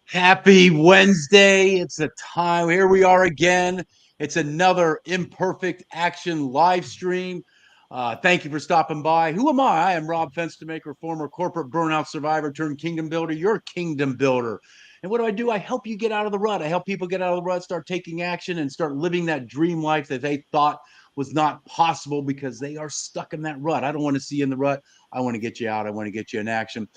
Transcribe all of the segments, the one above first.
Happy Wednesday. It's a time. Here we are again. It's another Imperfect Action live stream. Thank you for stopping by. Who am I? I am Rob Fenstermaker, former corporate burnout survivor turned kingdom builder, your kingdom builder. And what do? I help you get out of the rut. I help people get out of the rut, start taking action, and start living that dream life that they thought was not possible because they are stuck in that rut. I don't want to see you in the rut. I want to get you out. I want to get you in action.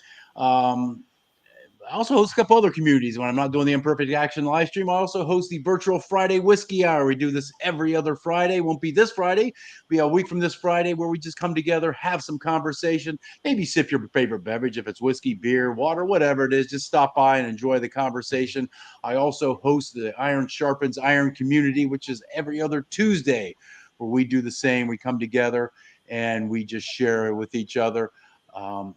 I also host a couple other communities when I'm not doing the Imperfect Action live stream. I also host the virtual Friday Whiskey Hour. We do this every other Friday. Won't be this Friday. Be a week from this Friday where we just come together, have some conversation, maybe sip your favorite beverage. If it's whiskey, beer, water, whatever it is, just stop by and enjoy the conversation. I also host the Iron Sharpens Iron community, which is every other Tuesday, where we do the same. We come together and we just share it with each other.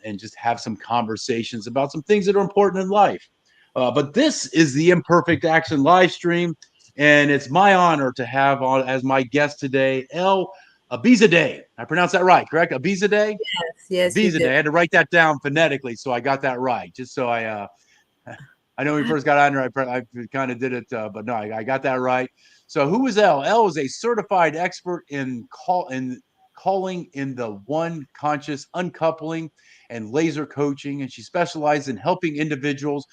And just have some conversations about some things that are important in life. But this is the Imperfect Action live stream, and it's my honor to have on as my guest today, Elle Ebizaden. I pronounced that right, correct? Ebizaden? Yes, you Ebizaden. did. I had to write that down phonetically, so I got that right. Just so I know when we first got on here, I kind of did it, but no, I got that right. So who is Elle? Elle is a certified expert in calling in the one conscious uncoupling and laser coaching, and she specializes in helping individuals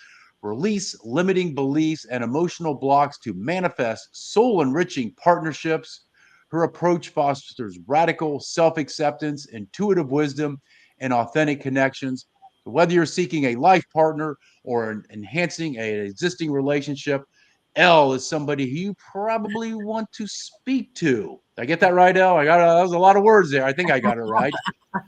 release limiting beliefs and emotional blocks to manifest soul enriching partnerships. Her approach fosters radical self acceptance, intuitive wisdom, and authentic connections. So whether you're seeking a life partner or enhancing an existing relationship, Elle is somebody who you probably want to speak to. Did I get that right, Elle? That was a lot of words there. I think I got it right. So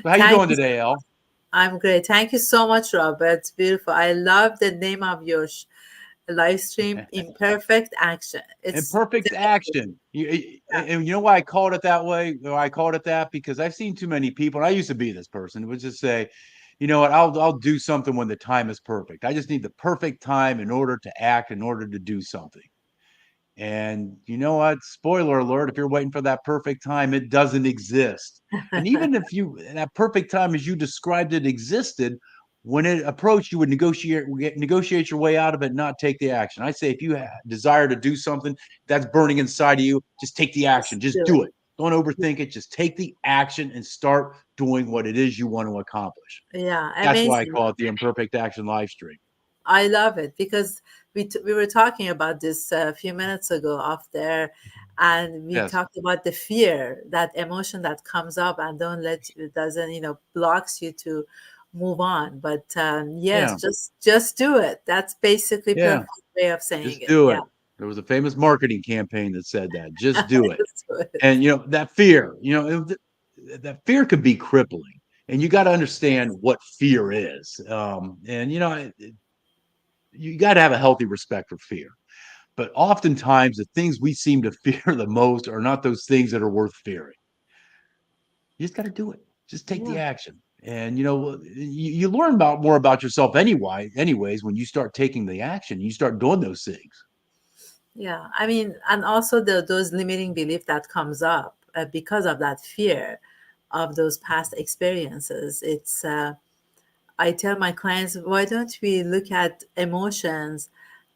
how you Thank doing you. today, Elle? I'm great. Thank you so much, Robert. It's beautiful. I love the name of your live stream, Imperfect Action. It's Imperfect action. And you know why I called it that way? Why I called it that? Because I've seen too many people, and I used to be this person, who would just say, you know what, I'll do something when the time is perfect. I just need the perfect time in order to act, in order to do something. And you know what? Spoiler alert, if you're waiting for that perfect time, it doesn't exist. And even if that perfect time as you described it existed, when it approached, you would negotiate your way out of it, not take the action. I say if you desire to do something that's burning inside of you, just take the action. Just Just do do it. it. Don't overthink it. Just take the action and start doing what it is you want to accomplish. Yeah, That's why I amazing. call it the Imperfect Action live stream. I love it because we were talking about this a few minutes ago off there, and we Yes. talked about the fear, that emotion that comes up and don't let it doesn't blocks you to move on. But yes, Yeah. just do it. That's basically Yeah. perfect way of saying Just it. do Yeah, it. There was a famous marketing campaign that said that. Just do it. just do it. And that fear, that fear could be crippling. And you got to understand Yes. what fear is. And you got to have a healthy respect for fear. But oftentimes, the things we seem to fear the most are not those things that are worth fearing. You just got to do it. Just take the Yeah. action. And you learn about more about yourself anyways, when you start taking the action, you start doing those things. Yeah, I mean, and also those limiting belief that comes up because of that fear of those past experiences. I tell my clients, why don't we look at emotions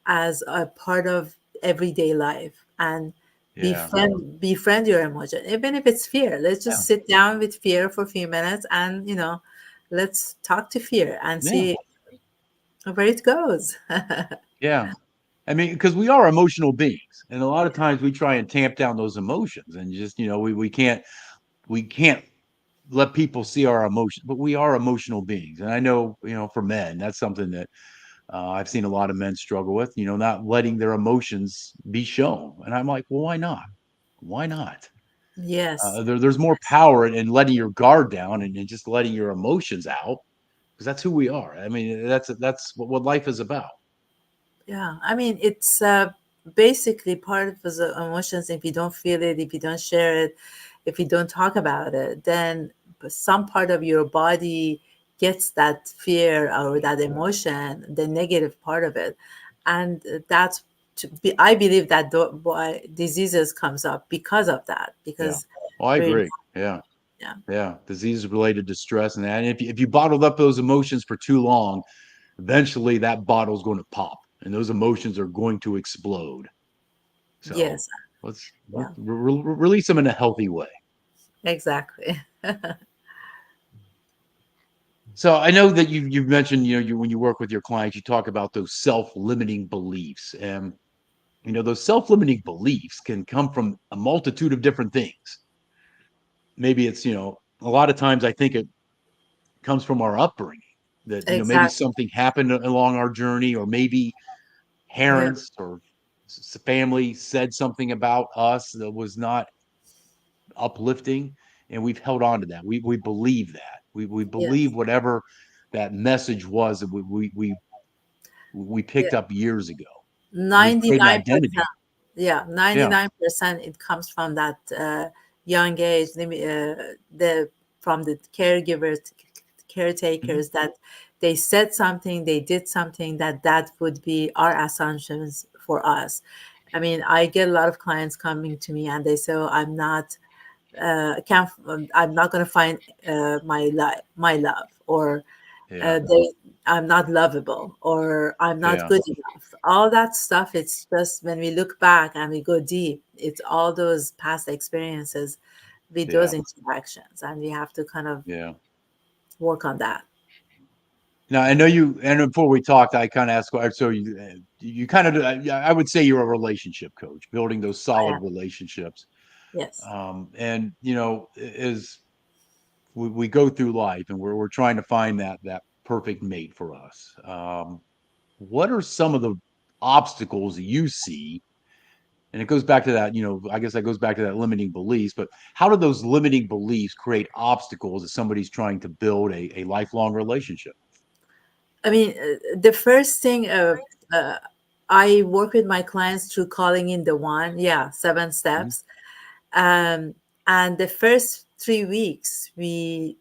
as a part of everyday life and Yeah. befriend your emotion, even if it's fear. Let's Yeah. just sit down with fear for a few minutes and let's talk to fear and Yeah. see where it goes. Yeah. I mean, because we are emotional beings, and a lot of times we try and tamp down those emotions, and just we can't let people see our emotions, but we are emotional beings. And I know, for men, that's something that I've seen a lot of men struggle with. Not letting their emotions be shown, and I'm like, well, why not? Why not? Yes. There's more power in letting your guard down and just letting your emotions out, because that's who we are. I mean, that's what life is about. Yeah, I mean, it's basically part of the emotions. If you don't feel it, if you don't share it, if you don't talk about it, then some part of your body gets that fear or that emotion, the negative part of it, and I believe that why diseases comes up because of that, Yeah. because Well, I we're agree. Yeah. yeah. Yeah, disease related to stress and that. And if you bottled up those emotions for too long, eventually that bottle's going to pop. and those emotions are going to explode. So Yes. let's Yeah. release them in a healthy way. Exactly. So I know that you've mentioned, when you work with your clients, you talk about those self-limiting beliefs, and those self-limiting beliefs can come from a multitude of different things. Maybe it's, a lot of times I think it comes from our upbringing, that maybe Exactly. something happened along our journey, or maybe Yeah. parents or family said something about us that was not uplifting, and we've held on to that. We believe that. We believe Yes. whatever that message was that we Yeah. picked up years ago, and we've created an 99%. identity. Yeah, Yeah. 99% it comes from that young age, the from the caregivers, Mhm. caretakers, that they said something, they did something, that would be our assumptions for us. I mean, I get a lot of clients coming to me and they say, "Oh, can't, I'm not going to find my love," or Yeah. they I'm not lovable, or I'm not Yeah. good enough. All that stuff, it's just when we look back and we go deep, it's all those past experiences with those Yeah. interactions, and we have to kind of Yeah. work on that. Now I know you. And before we talked, I kind of asked. So you kind of. I would say you're a relationship coach, building those I solid am. relationships. Yes. And as we go through life, and we're trying to find that perfect mate for us. What are some of the obstacles that you see? And it goes back to that, I guess that goes back to that limiting beliefs. But how do those limiting beliefs create obstacles as somebody's trying to build a lifelong relationship? I mean, the first thing, I work with my clients through calling in the one, yeah, 7 steps. um, and the first 3 weeks we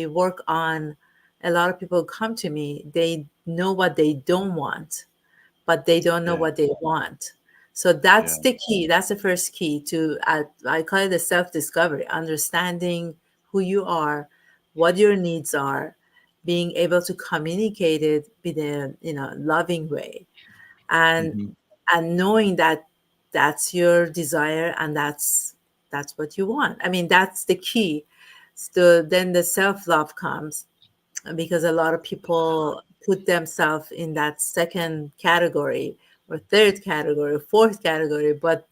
work on, a lot of people come to me, they know what they don't want, but they don't know Yeah. what they want. So Yeah. that's the key, that's the first key to, I call it the self-discovery, understanding who you are, what your needs are, being able to communicate it in a loving way, and Hmm. knowing that that's your desire, and that's what you want. I mean, that's the key. So then the self-love comes, because a lot of people put themselves in that second category, or third category, or fourth category, but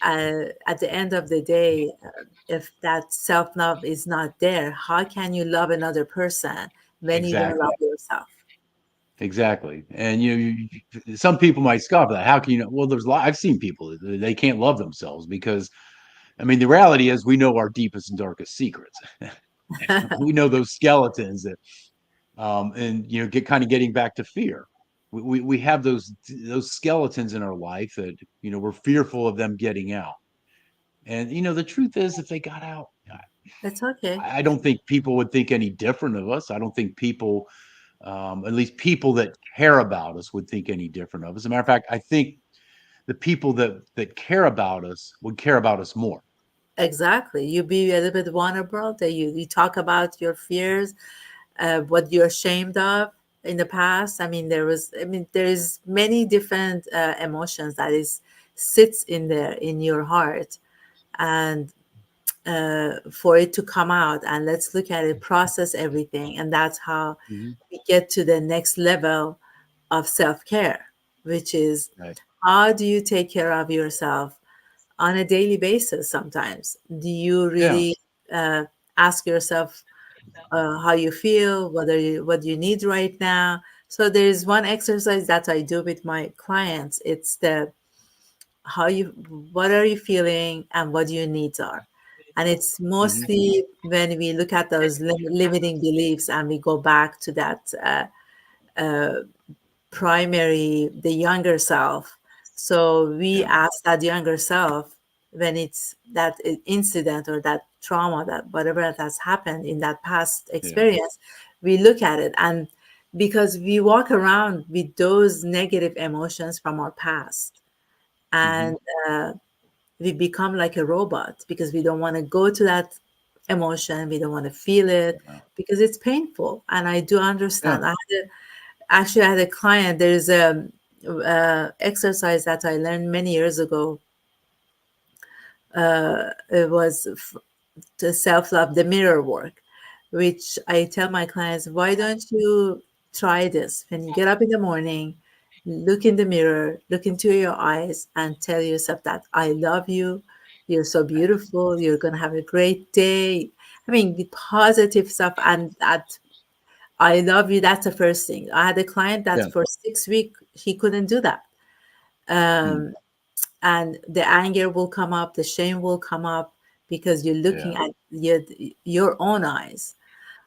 at the end of the day, if that self-love is not there, how can you love another person when you don't love Exactly. yourself? Exactly. And some people might scoff at that. How can you know? Well, there's a lot. I've seen people they can't love themselves because, I mean, the reality is we know our deepest and darkest secrets. We know those skeletons that, and get kind of getting back to fear. We have those skeletons in our life that we're fearful of them getting out. And the truth is, if they got out, That's okay. I don't think people would think any different of us. I don't think people, at least people that care about us, would think any different of us. As a matter of fact, I think the people that care about us would care about us more. Exactly. You be a little bit vulnerable, that you talk about your fears, what you're ashamed of in the past. I mean, there is many different emotions that is sits in there in your heart, and for it to come out, and let's look at it, process everything, and that's how Mhm. we get to the next level of self-care, which is, Right. how do you take care of yourself on a daily basis? Sometimes, do you Yeah. really uh, ask yourself how you feel, what you need right now? So there's one exercise that I do with my clients. It's the how you what are you feeling and what your needs are. And it's Hmm. mostly when we look at those limiting beliefs, and we go back to that primary, the younger self. So we Yeah. ask that younger self, when it's that incident or that trauma, that whatever that has happened in that past Yeah. experience, we look at it, and because we walk around with those negative emotions from our past, Hmm. and we become like a robot, because we don't want to go to that emotion, we don't want to feel it, Yeah. because it's painful. And I do Yeah. understand. Actually, I had a client. There's exercise that I learned many years ago. It was the self love, the mirror work, which I tell my clients, why don't you try this? When you get up in the morning, look in the mirror, look into your eyes, and tell yourself that I love you. You're so beautiful. You're going to have a great day. I mean, the positive stuff, and that I love you. That's the first thing. I had a client that Yeah. for 6 weeks, he couldn't do that. Mm. Um, and the anger will come up, the shame will come up because you're Yeah. looking at your own eyes.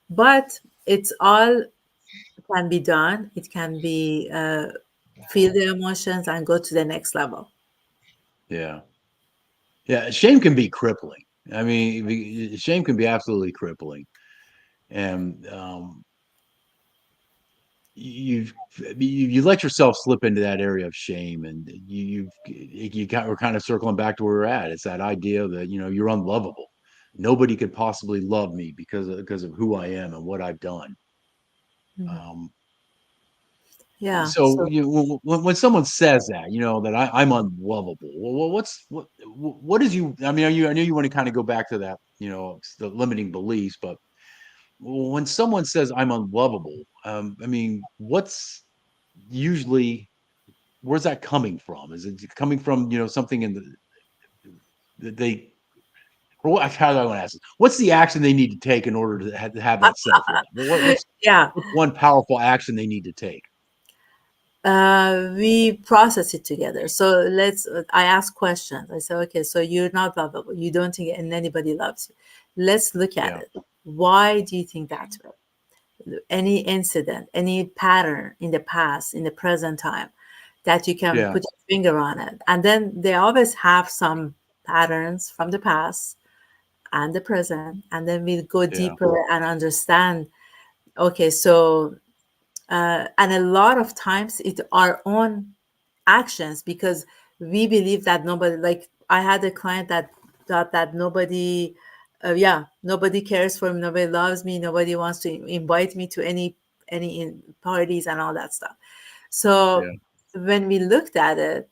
But it's all can be done. It can be feel the emotions and go to the next level. Yeah. Yeah. Shame can be crippling. I mean, shame can be absolutely crippling. And you've you let yourself slip into that area of shame, and you got we're kind of circling back to where we're at. It's that idea that you're unlovable. Nobody could possibly love me because of who I am and what I've done. Mhm. Um, Yeah. so So when someone says that, that I'm unlovable, well, what is you? I mean, I know you want to kind of go back to that, the limiting beliefs, but when someone says I'm unlovable, I mean, what's usually where's that coming from? Is it coming from something in that they or how do I want to ask this? What's the action they need to take in order to have that self love? yeah, What's one powerful action they need to take? we process it together. So I ask questions. I say, okay, so you're not lovable. You don't think anybody loves you. Let's look at Yeah, it. Why do you think that way? Any incident, any pattern in the past, in the present time, that you can yeah, put your finger on it. And then they always have some patterns from the past and the present. And then we'll go yeah, deeper and understand. Okay, so, and a lot of times it's our own actions because we believe that nobody, like I had a client that thought that nobody, yeah, nobody cares for me, nobody loves me, nobody wants to invite me to any parties and all that stuff. So yeah. when we looked at it,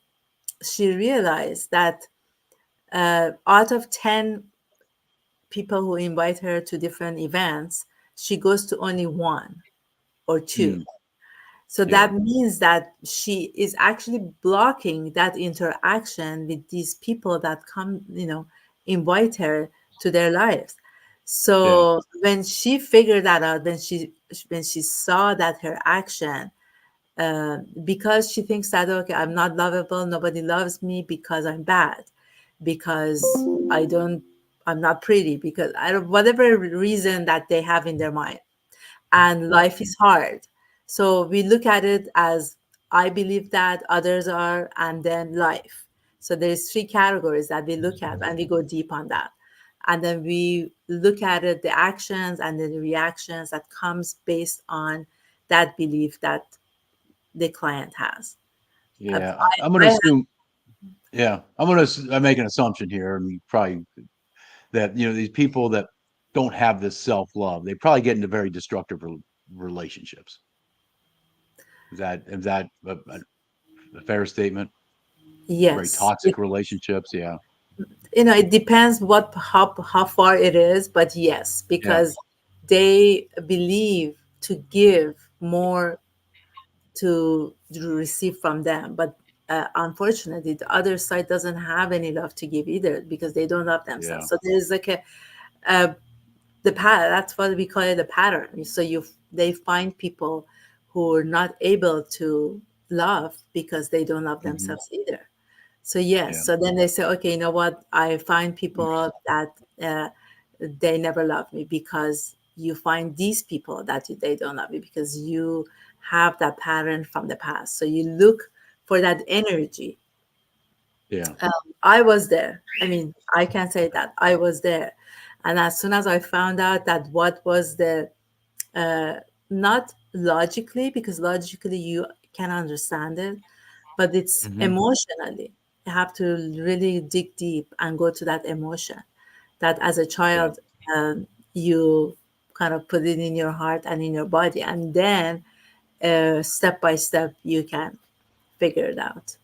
she realized that out of 10 people who invite her to different events, she goes to only one or two. Mm, So yeah, that means that she is actually blocking that interaction with these people that come, invite her to their lives. yeah, So when she figured that out, when she saw that her action, because she thinks that okay, I'm not lovable, nobody loves me because I'm bad, because I don't, I'm not pretty, because I don't, whatever reason that they have in their mind, and life is hard. So we look at it as I believe that others are, and then life. So there's three categories that we look at, and we go deep on that. And then we look at it, the actions and then the reactions that comes based on that belief that the client has. yeah. I'm going to I assume. Yeah, I make an assumption here. I mean, probably that these people that don't have this self love, they probably get into very destructive relationships. Is that a fair statement? Very yes, toxic relationships. Yeah, it depends what how far it is, but yes, yeah, because they believe to give more to receive from them, but unfortunately the other side doesn't have any love to give either because they don't love yeah, themselves. So there's like a the pattern, that's what we call it, a pattern. So they find people who are not able to love because they don't love hmm, themselves either. So yes, yeah, so then they say, okay, you know what, I find people that uh, they never love me, because you find these people that they don't love you because you have that pattern from the past. So you look for that energy. yeah, um, I was there. I mean, I can say that I was there. And as soon as I found out that what was the, uh, not logically, because logically you can understand it, but it's hmm, emotionally. You have to really dig deep and go to that emotion that as a yeah, child, you kind of put it in your heart and in your body. And then step by step, you can figure it out.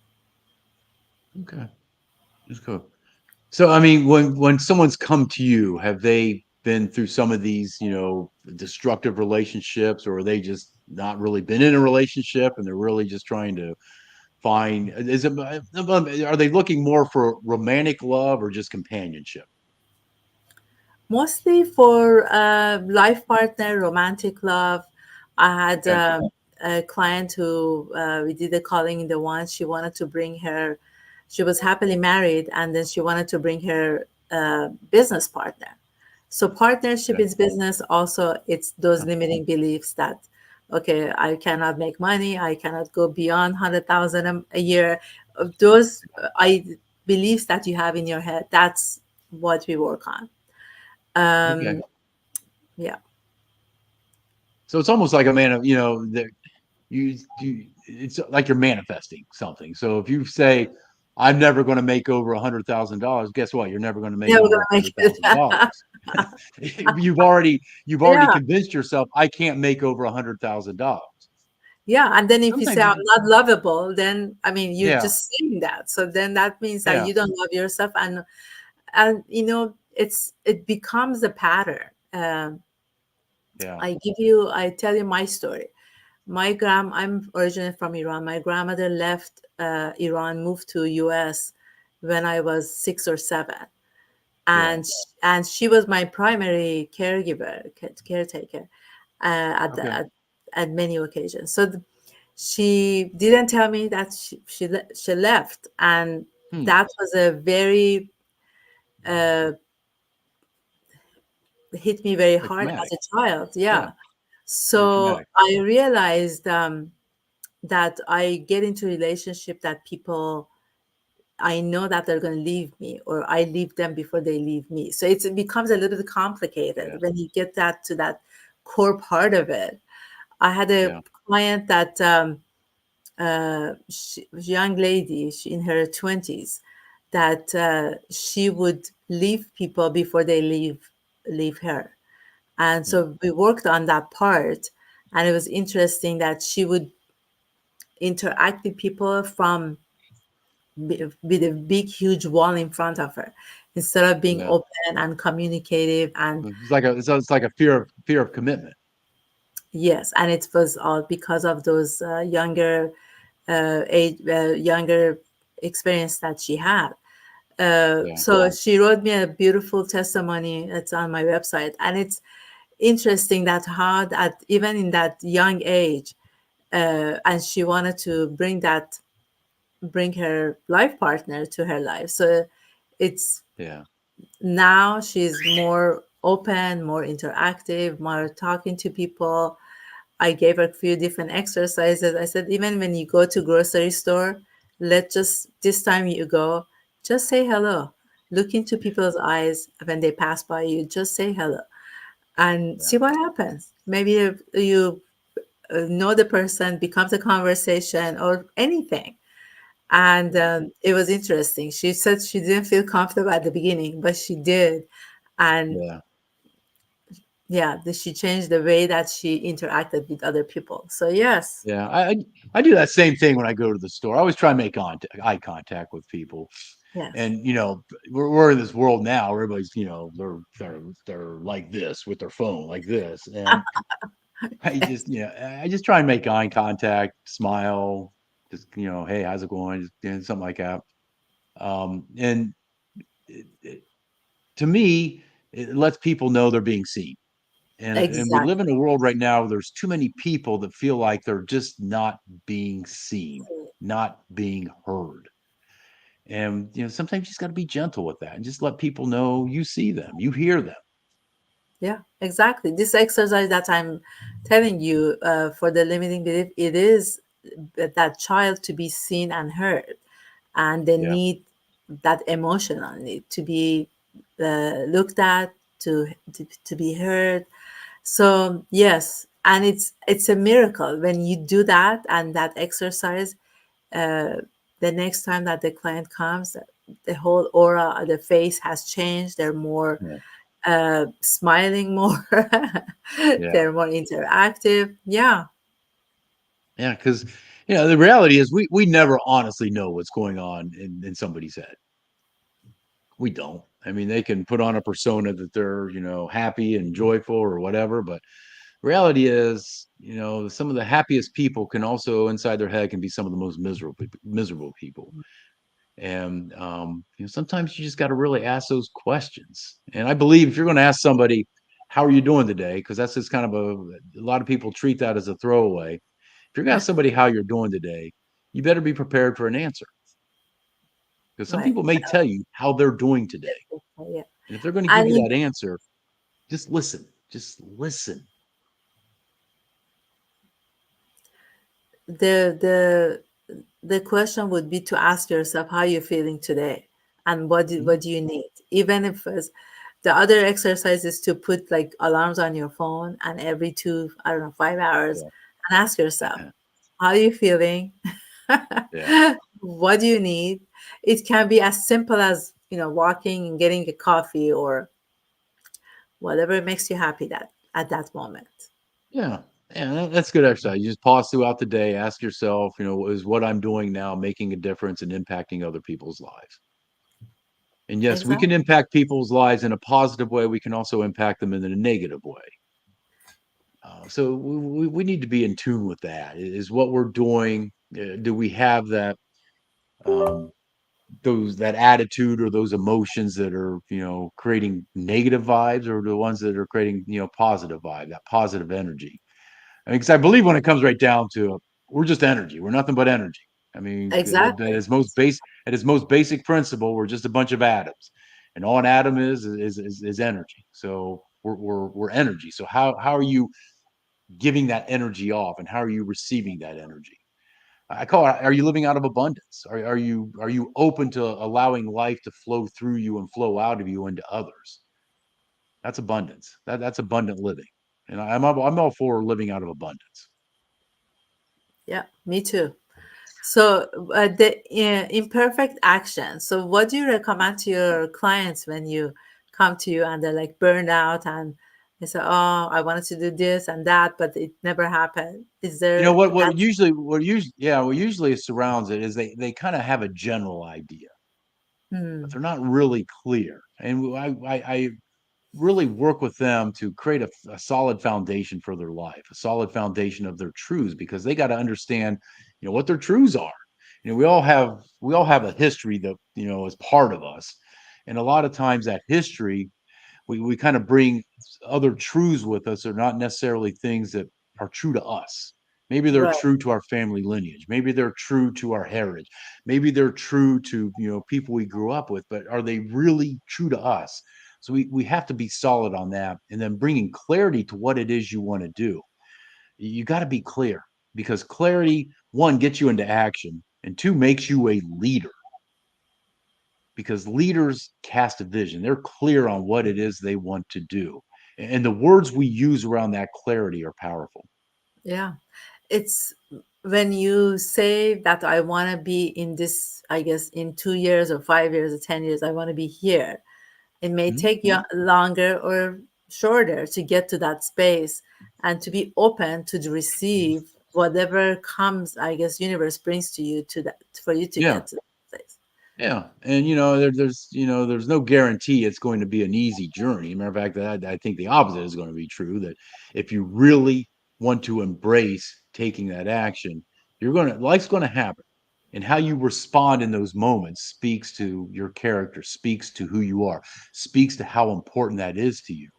Okay. That's cool. So, I mean, when someone's come to you, have they been through some of these, destructive relationships, or are they just not really been in a relationship and they're really just trying to find, are they looking more for romantic love or just companionship? Mostly for life partner, romantic love. I had Okay. a client who we did the calling in the one. She wanted to bring her, she was happily married, and then she wanted to bring her business partner. So partnership Okay. is business. Also, it's those limiting beliefs that, okay, I cannot make money. I cannot go beyond 100,000 a year. Those I beliefs that you have in your head. That's what we work on. Okay. Um, yeah. So it's almost like a man of, that it's like you're manifesting something. So if you say, I'm never going to make over $100,000, guess what? You're never going to make Yeah, we're over gonna a make hundred it. thousand dollars. You've already Yeah, convinced yourself I can't make over $100,000. yeah. And then if you say Sometimes I'm you just, not lovable, then I mean you're yeah, just saying that. So then that means that yeah, you don't love yourself, and it becomes a pattern. yeah, I tell you my story. I'm originally from Iran. My grandmother left Iran, moved to US when I was 6 or 7, yeah. and she was my primary caregiver, caretaker, Okay. at many occasions. So she didn't tell me that she left, and Hmm. that was a very uh, hit me very Very hard traumatic. as a child. Yeah. Yeah. Very So traumatic. I realized that I get into relationship that people, I know that they're going to leave me, or I leave them before they leave me. So it becomes a little bit complicated Yeah. when you get that to that core part of it. I had a Yeah. client that young lady, she in her 20s, that she would leave people before they leave her. And Hmm. so we worked on that part, and it was interesting that she would interact with people from with a big huge wall in front of her, instead of being Yeah. open and communicative. And It's like a fear of commitment. yes, and it was all because of those younger experience that she had. Yeah. So she wrote me a beautiful testimony. It's on my website, and it's interesting that how that even in that young age, and she wanted to bring her life partner to her life. So it's Yeah. now she's more open, more interactive, more talking to people. I gave her a few different exercises. I said, even when you go to grocery store, let just this time you go, just say hello. Look into people's eyes when they pass by you. Just say hello and Yeah. see what happens. Maybe you know the person, becomes a conversation or anything. And Yeah. it was interesting. She said she didn't feel comfortable at the beginning, but she did. And Yeah. yeah, she changed the way that she interacted with other people. So yes, Yeah, I do that same thing when I go to the store. I always try and make eye contact with people, yes, and we're in this world now where everybody's they're like this with their phone like this, and I just try and make eye contact, smile, just hey, how's it going, just something like that. And it, to me, it lets people know they're being seen. And we live in exactly. a world right now where there's too many people that feel like they're just not being seen, not being heard. And sometimes you just got to be gentle with that and just let people know you see them, you hear them. Yeah, exactly. This exercise that I'm telling you for the limiting belief, it is that child to be seen and heard, and they Yeah, need that emotional need to be looked at, to be heard. So yes, and it's a miracle when you do that and that exercise. The next time that the client comes, the whole aura of the face has changed. They're more yeah, smiling more. yeah, They're more interactive. Yeah. yeah. Because The reality is we never honestly know what's going on in somebody's head. We don't. I mean, they can put on a persona that they're, happy and joyful or whatever, but reality is, some of the happiest people can also inside their head can be some of the most miserable people. And sometimes you just got to really ask those questions. And I believe if you're going to ask somebody, "How are you doing today?" Because that's just kind of a lot of people treat that as a throwaway. If you're going to ask somebody how you're doing today, you better be prepared for an answer, because some Right. people may tell you how they're doing today, Yeah. and if they're going to I give you mean, that answer, just listen. Just listen. the the question would be to ask yourself how you're feeling today and Mhm. what do you need, even if it's, the other exercise is to put like alarms on your phone and every two, I don't know, 5 hours, Yeah. and ask yourself how are you feeling. Yeah. What do you need. It can be as simple as walking and getting a coffee or whatever makes you happy that at that moment. Yeah. Yeah, that's good exercise. You just pause throughout the day, ask yourself, is what I'm doing now making a difference and impacting other people's lives? And yes, we can Exactly. impact people's lives in a positive way. We can also impact them in a negative way. So we need to be in tune with that. Is what we're doing? Do we have um, that attitude or those emotions that are creating negative vibes, or the ones that are creating positive vibe, that positive energy? I mean, because I believe when it comes right down to it, we're just energy. We're nothing but energy. I mean, at Exactly. its most basic principle, we're just a bunch of atoms, and all an atom is energy. So we're energy. So how are you giving that energy off, and how are you receiving that energy? I call it, are you living out of abundance? Are you open to allowing life to flow through you and flow out of you into others? That's abundance. That's abundant living, and I'm all for living out of abundance. Yeah, me too. So, the imperfect action. So, what do you recommend to your clients when you come to you and they're like burned out and they say, "Oh, I wanted to do this and that, but it never happened." Is You know there what? that? What usually surrounds it is they kind of have a general idea, but Hmm, they're not really clear. And I really work with them to create a solid foundation for their life, a solid foundation of their truths, because they got to understand, what their truths are. We all have a history that is part of us, and a lot of times that history we kind of bring other truths with us are not necessarily things that are true to us. Maybe they're right. true to our family lineage. Maybe they're true to our heritage. Maybe they're true to people we grew up with. But are they really true to us? So we have to be solid on that, and then bringing clarity to what it is you want to do. You got to be clear, because clarity, one, gets you into action, and two, makes you a leader, because leaders cast a vision. They're clear on what it is they want to do. And the words we use around that clarity are powerful. Yeah. It's when you say that I want to be in this, I guess, in 2 years or 5 years or 10 years, I want to be here. It may Mhm. take you longer or shorter to get to that space and to be open to receive whatever comes, I guess, universe brings to you to that for you to Yeah. get to that place. Yeah. And, there's no guarantee it's going to be an easy journey. Matter of fact, I think the opposite is going to be true, that if you really want to embrace taking that action, life's going to happen. And how you respond in those moments speaks to your character, speaks to who you are, speaks to how important that is to you.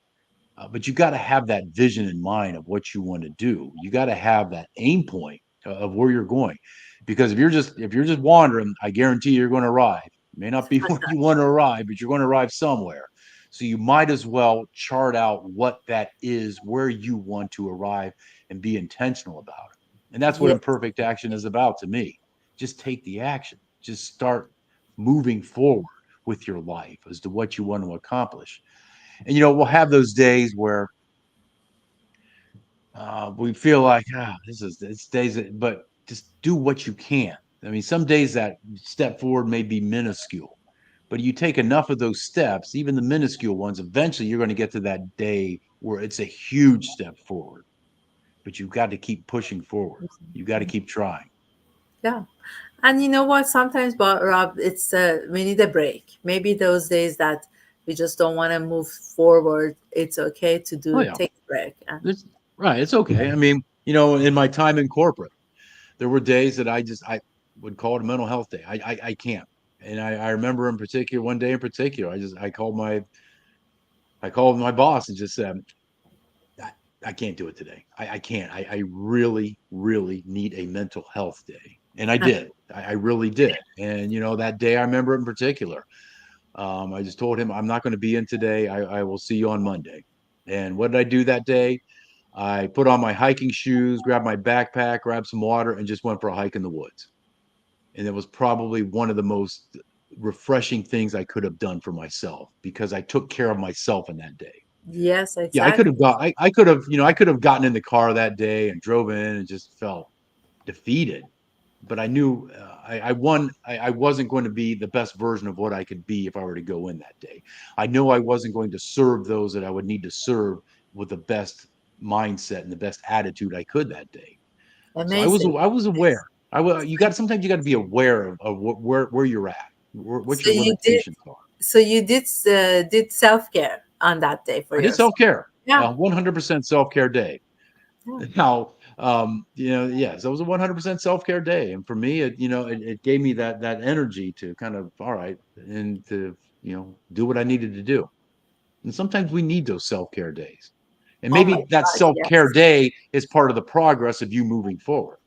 But you got to have that vision in mind of what you want to do. You got to have that aim point of where you're going, because if you're just wandering, I guarantee you're going to arrive. It may not be where you want to arrive, but you're going to arrive somewhere. So you might as well chart out what that is, where you want to arrive, and be intentional about it. And that's what Yes. imperfect action is about to me. Just take the action. Just start moving forward with your life as to what you want to accomplish. And we'll have those days where we feel like, it's days but just do what you can. I mean, some days that step forward may be minuscule, but you take enough of those steps, even the minuscule ones, eventually you're going to get to that day where it's a huge step forward. But you've got to keep pushing forward. You got to keep trying. Yeah. And you know what? Sometimes, but Rob, it's we need a break. Maybe those days that we just don't want to move forward, it's okay to Oh do yeah, take a break. And it's right. It's okay. I mean, in my time in corporate, there were days that I would call it a mental health day. I can't. And I remember in particular one day in particular, I called my boss and just said, I, I can't do it today. I can't. I really, really need a mental health day. And I did. I really did. And that day I remember it in particular. I just told him I'm not going to be in today. I will see you on Monday. And what did I do that day? I put on my hiking shoes, grabbed my backpack, grabbed some water, and just went for a hike in the woods. And it was probably one of the most refreshing things I could have done for myself because I took care of myself in that day. yes, Yeah, I could have exactly. got I could have, I could have gotten in the car that day and drove in and just felt defeated. But I knew I wasn't going to be the best version of what I could be if I were to go in that day. I know I wasn't going to serve those that I would need to serve with the best mindset and the best attitude I could that day. So Amazing. I was aware. You got sometimes you got to be aware of where you're at, what So your you did. limitations are. So you did self care on that day for I did self yourself. care, Yeah. 100% self care day. Yeah. Now, yes, it was a 100% self care day, and for me, it gave me that energy to kind of all right and to do what I needed to do. And sometimes we need those self care days, and Oh my maybe that God. self care Yes. day is part of the progress of you moving forward.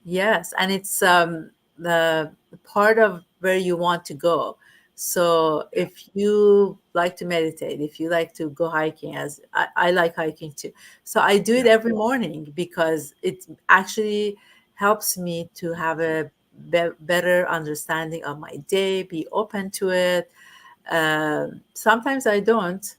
Yes, and it's the part of where you want to go. So Yeah, if you like to meditate, if you like to go hiking, as I like hiking too. So I do it yeah, every morning because it actually helps me to have a better understanding of my day, be open to it. Sometimes I don't,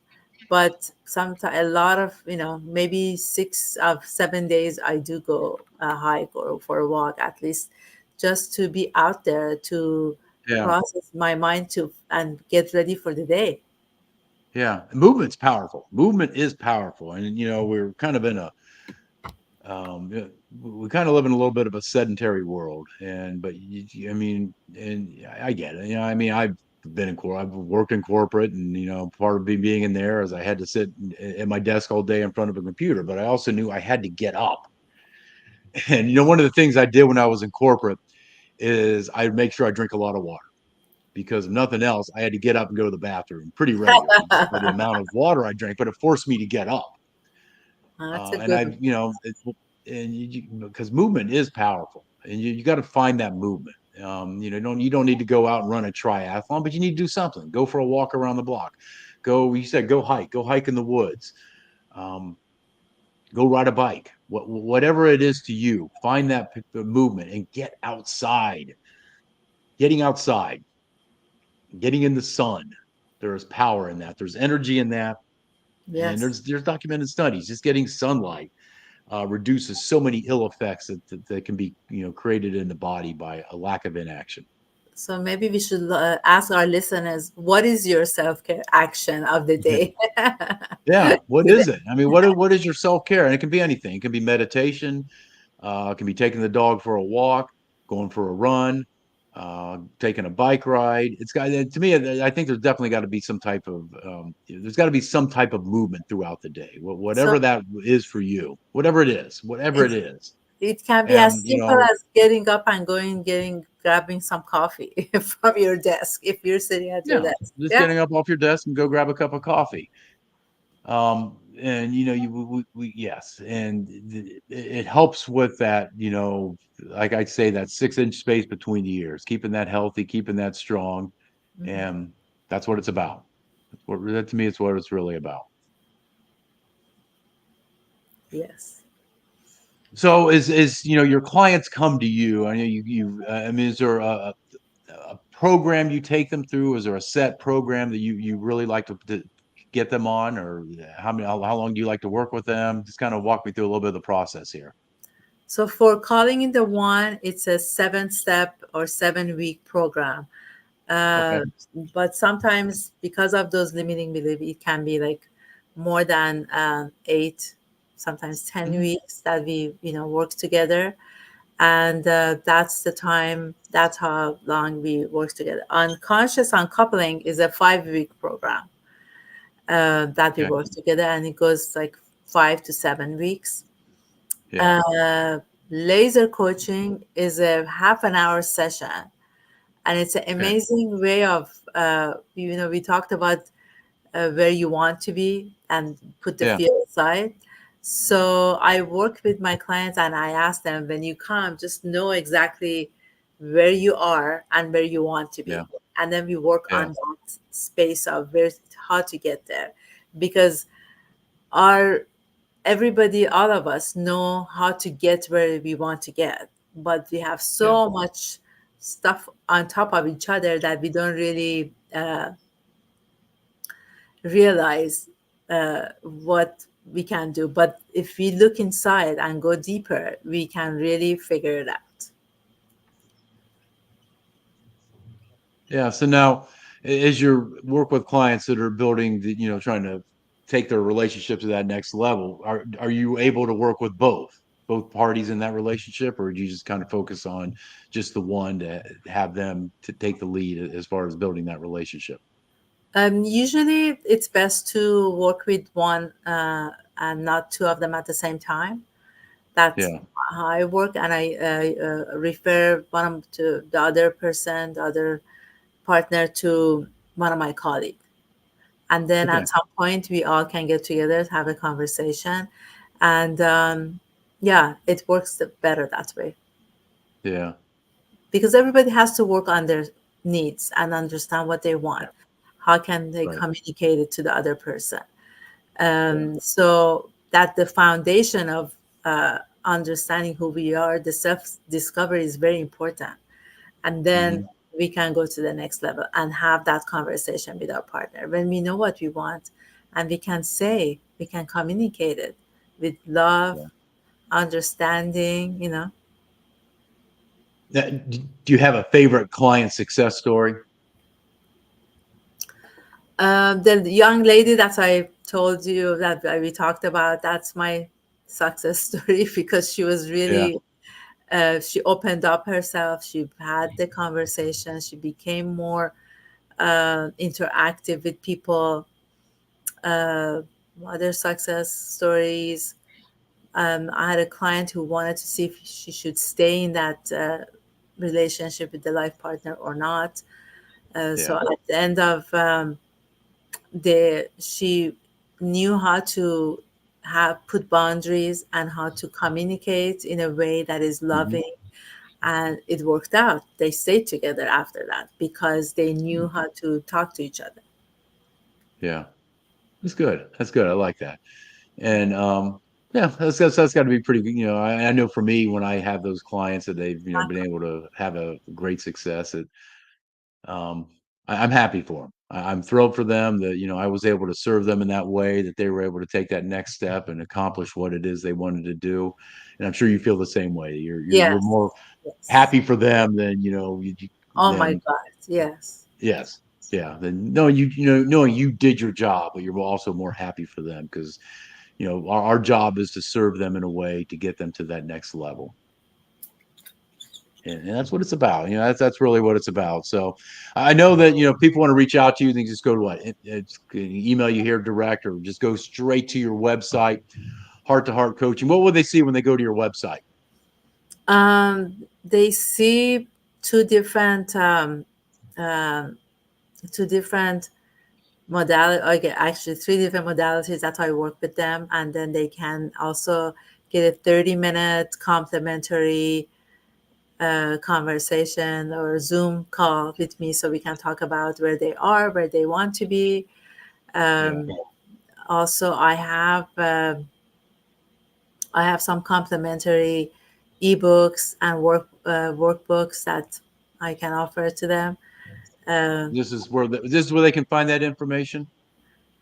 but sometimes a lot of maybe 6 of 7 days I do go a hike or for a walk at least, just to be out there to yeah, process my mind to and get ready for the day. yeah. Movement's powerful. Movement is powerful, and we're kind of in a yeah, we kind of live in a little bit of a sedentary world, and but I mean, and I get it. I mean, I've worked in corporate, and part of me being in there is I had to sit at my desk all day in front of a computer, but I also knew I had to get up. And one of the things I did when I was in corporate is I'd make sure I drink a lot of water because if nothing else, I had to get up and go to the bathroom pretty regularly just by the amount of water I drank, but it forced me to get up. That's a And good I, one. and because movement is powerful, and you got to find that movement. You don't need to go out and run a triathlon, but you need to do something. Go for a walk around the block. You said go hike in the woods. Um, go ride a bike. Whatever it is to you, find that movement and get outside. Getting outside, getting in the sun. There is power in that. There's energy in that, and Yes. there's documented studies. Just getting sunlight reduces so many ill effects that can be created in the body by a lack of inaction. So maybe we should ask our listeners, what is your self-care action of the day? Yeah, what Today. is it? I mean, what is your self care? And it can be anything. It can be meditation. It can be taking the dog for a walk, going for a run, taking a bike ride. It's got to me. I think there's definitely got to be some type of there's got to be some type of movement throughout the day, So whatever that is for you, whatever it is, whatever it it's is. it can be as And simple as getting up and grabbing some coffee from your desk if you're sitting at your yeah, desk. just Yeah. getting up off your desk and go grab a cup of coffee. And yes, and it helps with that, like I say, that 6 inch space between the ears, keeping that healthy, keeping that strong, Mhm. and that's what it's about. That to me is what it's really about. Yes. So is your clients come to you? I know I mean, is there a program you take them through? Is there a set program that you really like to get them on, or how long do you like to work with them? Just kind of walk me through a little bit of the process here. So for calling in the one, it's a 7 step or 7 week program. Okay. Uh, but sometimes because of those limiting belief, it can be like more than 8, sometimes ten Mhm. weeks that we work together. And that's the time, that's how long we work together. Unconscious uncoupling is a 5-week program that we Okay. work together, and it goes like 5 to 7 weeks. Yeah. uh, Laser coaching is a half an hour session, and it's an Okay. amazing way of we talked about where you want to be and put the Yeah. fear aside. So I work with my clients and I ask them, when you come, just know exactly where you are and where you want to Yeah. be. And then we work Yeah. on that space of where, how to get there. Because our everybody, all of us know how to get where we want to get, but we have Yeah. so much stuff on top of each other that we don't really realize what we can do. But if we look inside and go deeper, we can really figure it out. Yeah. So now, as you work with clients that are building the, trying to take their relationship to that next level, are you able to work with both parties in that relationship, or do you just kind of focus on just the one to have them to take the lead as far as building that relationship? Usually, it's best to work with one and not two of them at the same time. That's Yeah. how I work, and I refer one to the other person, the other partner, to one of my colleagues. And then Okay. at some point, we all can get together, have a conversation. And yeah, it works better that way, Yeah. because everybody has to work on their needs and understand what they want. Yeah. How can they Right. communicate it to the other person? Yeah. So that the foundation of understanding who we are, the self discovery is very important. And then Hmm. we can go to the next level and have that conversation with our partner when we know what we want, and we can communicate it with love, Yeah. understanding. Do you have a favorite client success story? The young lady that I told you that we talked about, that's my success story because she was Yeah. really, she opened up herself, she had the conversation, she became more interactive with people. uh, Other success stories. I had a client who wanted to see if she should stay in that relationship with the life partner or not. So Yeah. at the end of she knew how to have put boundaries and how to communicate in a way that is Hmm. loving, and it worked out. They stayed together after that because they knew how to talk to each other. Yeah. That's good. That's good. I like that. And yeah, that's got to be pretty good. I know for me, when I have those clients that they've been able to have a great success, um, I'm happy for them. I'm thrilled for them that I was able to serve them in that way, that they were able to take that next step and accomplish what it is they wanted to do. And I'm sure you feel the same way. You're Yes. more Yes. happy for them than Oh my than God. Yes. yes. Yeah, then no, knowing you did your job, but you're also more happy for them because our job is to serve them in a way to get them to that next level. And that's what it's about. That's really what it's about. So I know that people want to reach out to you. They just go to what, it's email you here direct, or just go straight to your website, Heart to Heart Coaching. What will they see when they go to your website? They see two different um, um, two different modality. Okay, actually three different modalities that I work with them, and then they can also get a 30-minute complimentary conversation or Zoom call with me, so we can talk about where they are, where they want to be. Yeah. Um, Also, I have some complimentary ebooks and workbooks that I can offer to them. Um, This is where they can find that information.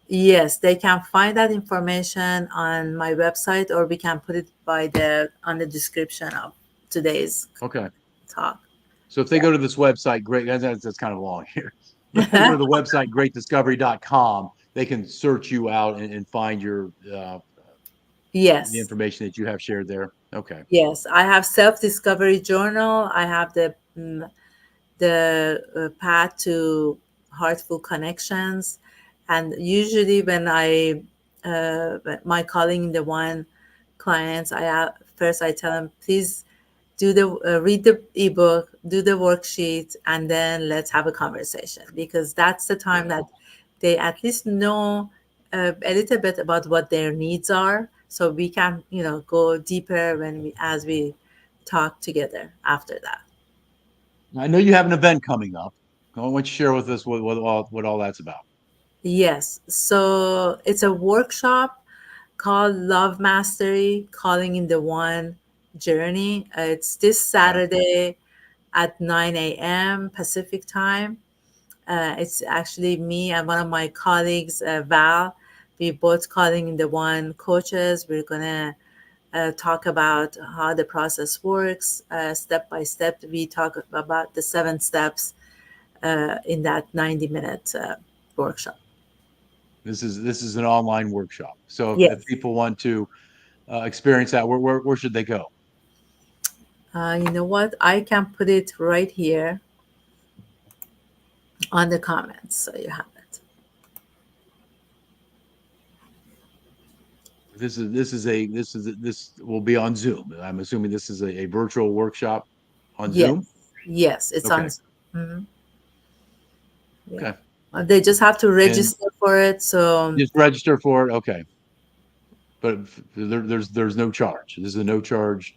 yes, they can find that information on my website, or we can put it by the on the description of today's Okay. talk. So if they Yeah. go to this website, great, that's kind of long here. But if they go to the website, greatdiscovery.com, they can search you out and find your the Yes. information that you have shared there. Okay. Yes, I have self-discovery journal. I have the path to heartful connections, and usually when my calling the one clients, first I tell them, please do the read the ebook, do the worksheet, and then let's have a conversation, because that's the time Good. that they at least know a little bit about what their needs are, so we can go deeper as we talk together after that. I know you have an event coming up. I want you to share with us what all that's about. Yes, so it's a workshop called Love Mastery, Calling in the One Journey. It's this Okay. Saturday at 9 a.m. Pacific time. It's actually me and one of my colleagues, Val. We both calling in the one coaches. We're gonna talk about how the process works, step by step. We talk about the 7 steps in that 90-minute workshop. This is an online workshop. So if Yes. people want to experience that, where should they go? You know what? I can put it right here on the comments, so you have it. This will be on Zoom. I'm assuming this is a virtual workshop on Yes. Zoom. Yes, it's on. Okay. Mhm. Yeah. Okay. They just have to And register for it. So just register for it. Okay. But there's no charge. This is a no charge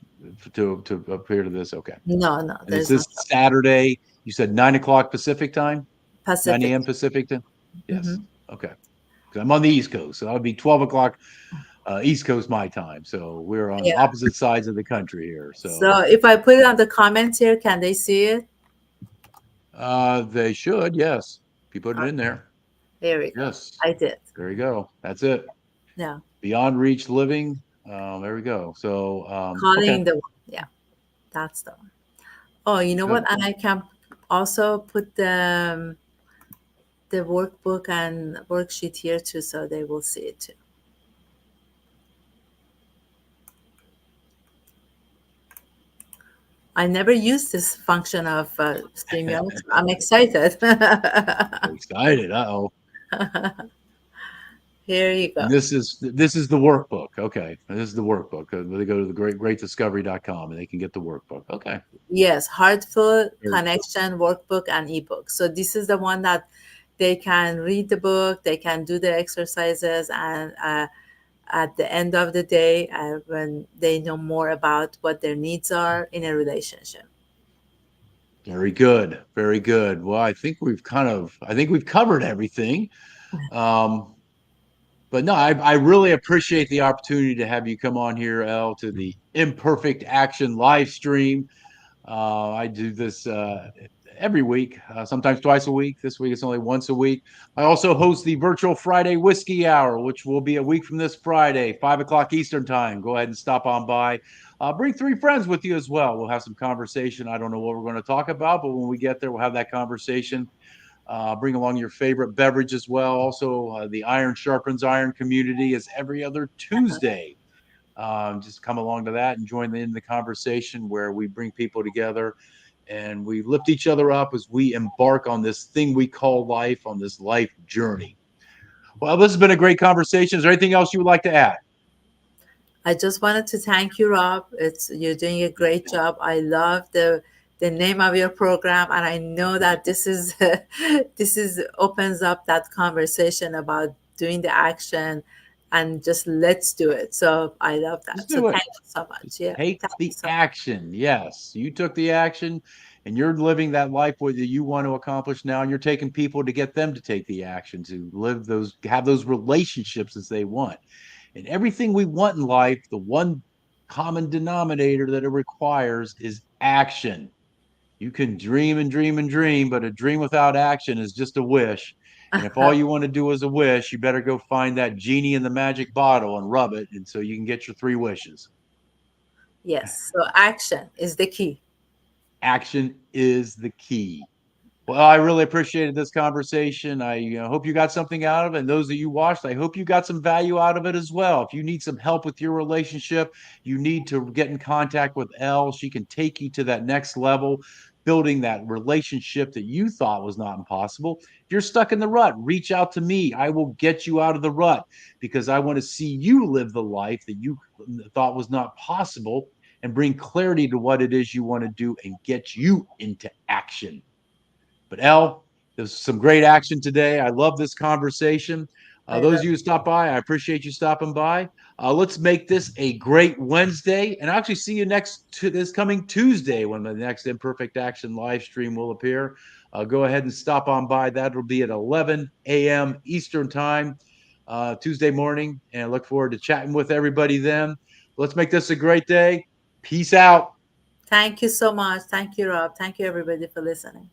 to appear to this. Okay. no, no, And it's there's no this Saturday. You said 9 o'clock Pacific time, 9 Pacific. a.m. Pacific time. Yes. Hmm. Okay. Because I'm on the East Coast, so that would be 12 o'clock East Coast my time. So we're on Yeah. opposite sides of the country here. So So if I put it on the comments here, can they see it? they should, yes. If you put it in Okay, there, there we go. yes. I did. There you go. That's it. Yeah. Beyond Reach Living. There we go. So okay, Calling the one. Yeah, that's the one. Oh, you know what? good. And I can also put the workbook and worksheet here too, so they will see it too. I never used this function of StreamYard. So I'm excited. We're excited. Uh-oh. Here you go. And this is the workbook. Okay. This is the workbook. They go to the greatdiscovery.com and they can get the workbook. Okay. Yes, Heartful Very Connection workbook and ebook. So this is the one that they can read the book, they can do the exercises, and at the end of the day, when they know more about what their needs are in a relationship. very good. Very good. Well, I think we've covered everything. Um, but no, I really appreciate the opportunity to have you come on here, Elle, to the Imperfect Action live stream. I do this every week, sometimes twice a week. This week it's only once a week. I also host the virtual Friday Whiskey Hour, which will be a week from this Friday, 5 o'clock Eastern Time. Go ahead and stop on by. Bring 3 friends with you as well. We'll have some conversation. I don't know what we're going to talk about, but when we get there, we'll have that conversation. Bring along your favorite beverage as well. Also, the Iron Sharpens Iron community is every other Tuesday. Just come along to that and join in the conversation where we bring people together and we lift each other up as we embark on this thing we call life, on this life journey. Well, this has been a great conversation. Is there anything else you would like to add? I just wanted to thank you, Rob. It's You're doing a great job. I love the name of your program, and I know that this is this is opens up that conversation about doing the action, and just let's do it. So I love Just that. So do it. thank you so much. Just Yeah, take thank you the so much. action. Yes, you took the action and you're living that life where you want to accomplish now. And you're taking people to get them to take the action to live those, have those relationships as they want. And everything we want in life, the one common denominator that it requires is action. You can dream and dream and dream, but a dream without action is just a wish. And if all you want to do is a wish, you better go find that genie in the magic bottle and rub it, and so you can get your 3 wishes. Yes. So action is the key. Action is the key. Well, I really appreciated this conversation. I hope you got something out of it. And those of you watched, I hope you got some value out of it as well. If you need some help with your relationship, you need to get in contact with Elle. She can take you to that next level, building that relationship that you thought was not impossible. If you're stuck in the rut, reach out to me. I will get you out of the rut because I want to see you live the life that you thought was not possible and bring clarity to what it is you want to do and get you into action. But Elle, there's some great action today. I love this conversation. I Those love of you who stop by, I appreciate you stopping by. Let's make this a great Wednesday, and I'll actually see you this coming Tuesday when the next Imperfect Action live stream will appear. Go ahead and stop on by. That'll be at 11 a.m. Eastern time, Tuesday morning, and I look forward to chatting with everybody then. Let's make this a great day. Peace out. Thank you so much. Thank you, Rob. Thank you, everybody, for listening.